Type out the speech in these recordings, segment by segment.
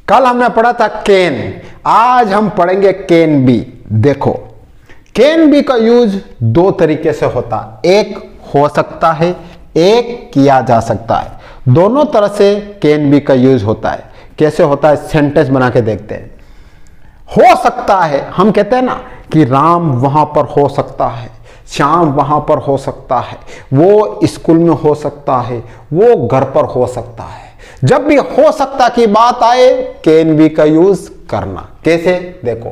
कल हमने पढ़ा था कैन, आज हम पढ़ेंगे कैन बी। देखो कैन बी का यूज दो तरीके से होता है, एक हो सकता है, एक किया जा सकता है। दोनों तरह से कैन बी का यूज होता है। कैसे होता है सेंटेंस बना के देखते हैं। हो सकता है, हम कहते हैं ना कि राम वहां पर हो सकता है, श्याम वहां पर हो सकता है, वो स्कूल में हो सकता है, वो घर पर हो सकता है। जब भी हो सकता की बात आए कैन बी का यूज करना। कैसे देखो,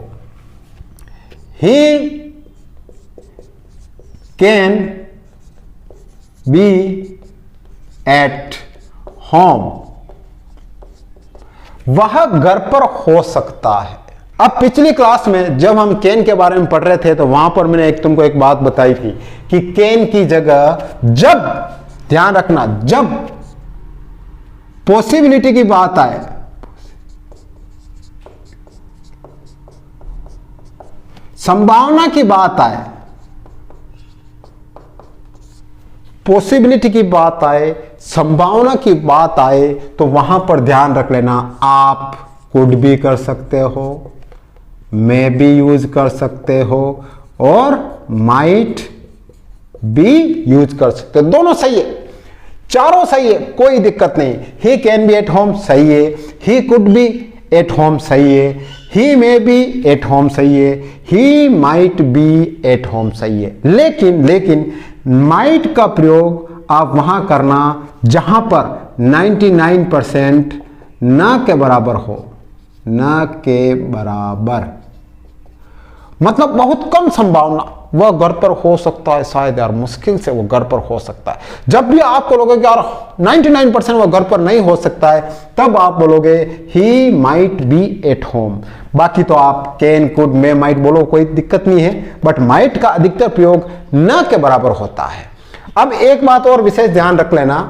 he can be at home, वह घर पर हो सकता है। अब पिछली क्लास में जब हम कैन के बारे में पढ़ रहे थे तो वहां पर मैंने तुमको एक बात बताई थी कि कैन की जगह जब, ध्यान रखना, जब पॉसिबिलिटी की बात आए, संभावना की बात आए, पॉसिबिलिटी की बात आए, संभावना की बात आए, तो वहां पर ध्यान रख लेना आप कुड भी कर सकते हो, मे भी यूज कर सकते हो और माइट भी यूज कर सकते हो। दोनों सही है, चारों सही है, कोई दिक्कत नहीं। He can be at home सही है, he could be at home सही है, ही मे बी एट होम सही है, he might be at home सही है। लेकिन माइट का प्रयोग आप वहां करना जहां पर 99% ना के बराबर हो, ना के बराबर, मतलब बहुत कम संभावना वह घर पर हो सकता है, शायद यार मुश्किल से वो घर पर हो सकता है। जब भी आपको बोलोगे कि यार 99% वह घर पर नहीं हो सकता है, तब आप बोलोगे he might be at home. बाकी तो आप कैन कुड मे माइट बोलो, कोई दिक्कत नहीं है, बट माइट का अधिकतर प्रयोग न के बराबर होता है। अब एक बात और विशेष ध्यान रख लेना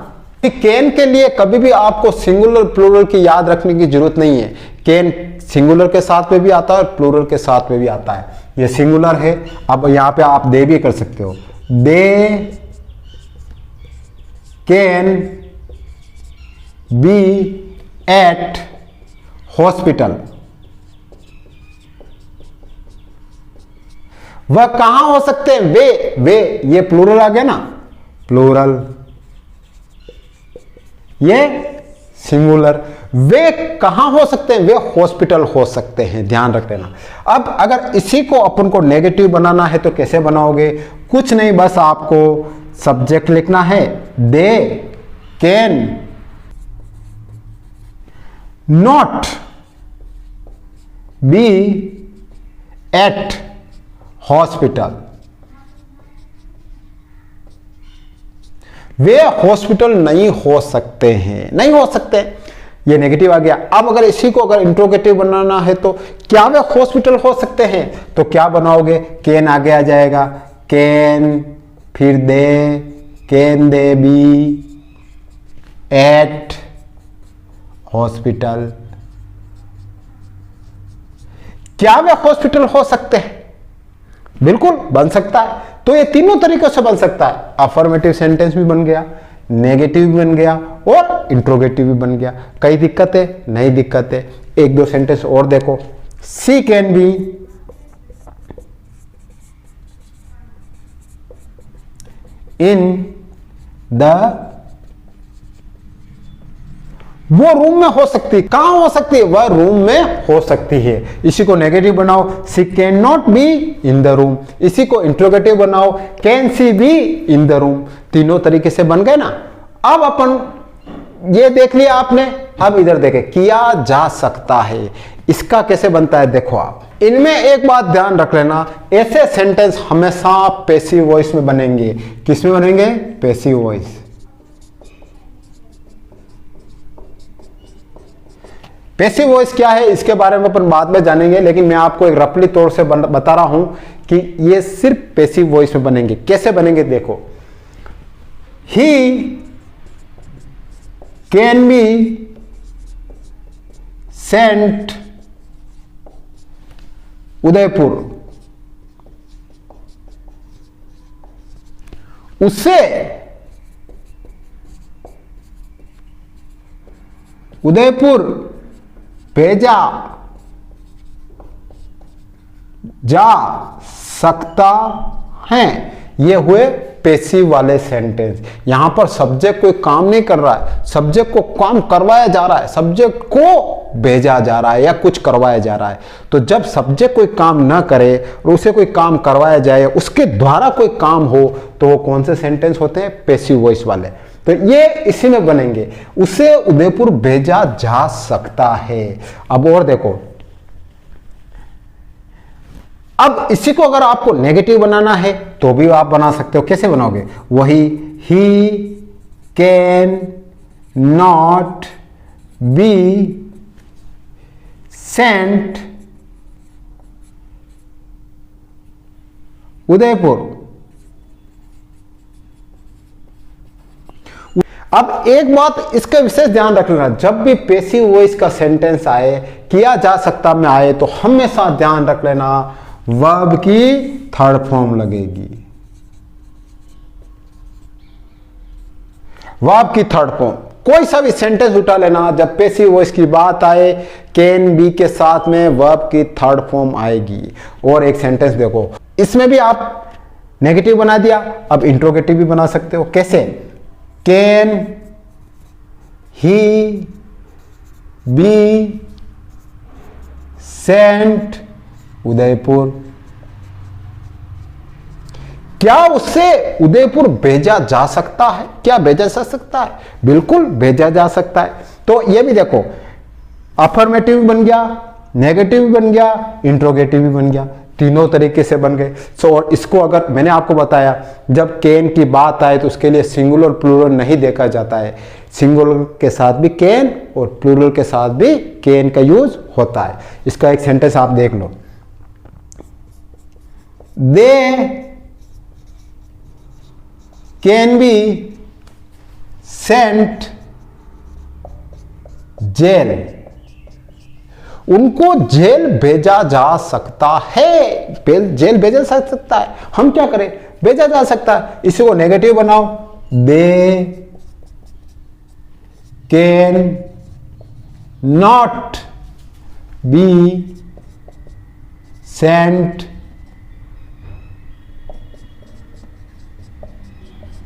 कि कैन के लिए कभी भी आपको सिंगुलर प्लूरल की याद रखने की जरूरत नहीं है। कैन सिंगुलर के साथ में भी आता है और प्लूरल के साथ में भी आता है। ये सिंगुलर है, अब यहां पे आप दे भी कर सकते हो, they can be at hospital. वह कहां हो सकते हैं, वे ये प्लूरल आ गया ना, प्लूरल, ये सिंगुलर। वे कहां हो सकते हैं, वे हॉस्पिटल हो सकते हैं, ध्यान रख लेना। अब अगर इसी को अपन को नेगेटिव बनाना है तो कैसे बनाओगे, कुछ नहीं, बस आपको सब्जेक्ट लिखना है, they can not be at hospital. वे हॉस्पिटल नहीं हो सकते हैं, नहीं हो सकते, ये नेगेटिव आ गया। अब अगर इसी को अगर इंट्रोगेटिव बनाना है तो क्या वे हॉस्पिटल हो सकते हैं, तो क्या बनाओगे, कैन आगे आ जाएगा, कैन, फिर they, can they be at hospital. क्या वे हॉस्पिटल हो सकते हैं, बिल्कुल बन सकता है। तो ये तीनों तरीकों से बन सकता है, अफर्मेटिव सेंटेंस भी बन गया, नेगेटिव भी बन गया और इंट्रोगेटिव भी बन गया। कई दिक्कत है, नहीं दिक्कत है। एक दो सेंटेंस और देखो, सी कैन बी इन द, वो रूम में हो सकती है, कहां हो सकती है, वह रूम में हो सकती है। इसी को नेगेटिव बनाओ, she can not be in the room. इसी को इंट्रोगेटिव बनाओ, can she be in the room. तीनों तरीके से बन गए ना। अब अपन ये देख लिया आपने, अब इधर देखे, किया जा सकता है, इसका कैसे बनता है देखो आप। इनमें एक बात ध्यान रख लेना, ऐसे सेंटेंस हमेशा पैसिव वॉइस में बनेंगे। किस में बनेंगे, पैसिव वॉइस। पैसिव वॉइस क्या है इसके बारे में अपन बाद में जानेंगे, लेकिन मैं आपको एक रफली तौर से बता रहा हूं कि ये सिर्फ पैसिव वॉइस में बनेंगे। कैसे बनेंगे देखो, he can be Saint Udaipur, उससे उदयपुर भेजा जा सकता है। ये हुए पैसिव वाले सेंटेंस। यहां पर सब्जेक्ट कोई काम नहीं कर रहा है, सब्जेक्ट को काम करवाया जा रहा है, सब्जेक्ट को भेजा जा रहा है या कुछ करवाया जा रहा है। तो जब सब्जेक्ट कोई काम ना करे और उसे कोई काम करवाया जाए, उसके द्वारा कोई काम हो, तो वो कौन से सेंटेंस होते हैं? पैसिव वॉइस वाले। तो ये इसी में बनेंगे। उसे उदयपुर भेजा जा सकता है। अब और देखो, अब इसी को अगर आपको नेगेटिव बनाना है तो भी आप बना सकते हो। कैसे बनाओगे? वही he can not be Saint Udaipur. अब एक बात इसका विशेष ध्यान रखना, जब भी पैसिव वॉइस का सेंटेंस आए, किया जा सकता में आए, तो हमेशा ध्यान रख लेना वर्ब की थर्ड फॉर्म लगेगी। वर्ब की थर्ड फॉर्म। कोई सा भी सेंटेंस उठा लेना, जब पैसिव वॉइस की बात आए, कैन बी के साथ में वर्ब की थर्ड फॉर्म आएगी। और एक सेंटेंस देखो, इसमें भी आप नेगेटिव बना दिया, अब इंट्रोगेटिव भी बना सकते हो। कैसे? Can he be sent Udaipur. क्या उससे उदयपुर भेजा जा सकता है? क्या भेजा जा सकता है? बिल्कुल भेजा जा सकता है। तो ये भी देखो, अफर्मेटिव भी बन गया, नेगेटिव भी बन गया, इंट्रोगेटिव भी बन गया, तीनों तरीके से बन गए। सो और इसको अगर मैंने आपको बताया, जब कैन की बात आए तो उसके लिए सिंगुलर प्लूरल नहीं देखा जाता है। सिंगुलर के साथ भी कैन और प्लूरल के साथ भी कैन का यूज होता है। इसका एक सेंटेंस आप देख लो, they can be sent jail. उनको जेल भेजा जा सकता है। जेल भेजा जा सकता है। हम क्या करें? भेजा जा सकता है। इसी को नेगेटिव बनाओ, they can not be sent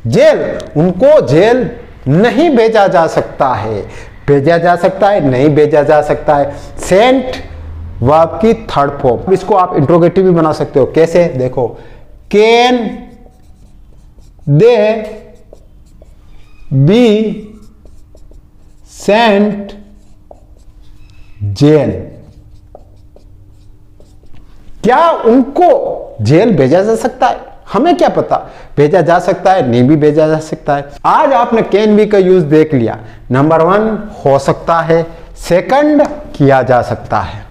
jail. उनको जेल नहीं भेजा जा सकता है। भेजा जा सकता है, नहीं भेजा जा सकता है। सेंट वर्ब की थर्ड फॉर्म। इसको आप इंट्रोगेटिव भी बना सकते हो। कैसे? देखो, can they be sent jail. क्या उनको जेल भेजा जा सकता है? हमें क्या पता, भेजा जा सकता है, नहीं भी भेजा जा सकता है। आज आपने कैन बी का यूज देख लिया। नंबर 1 हो सकता है, सेकंड किया जा सकता है।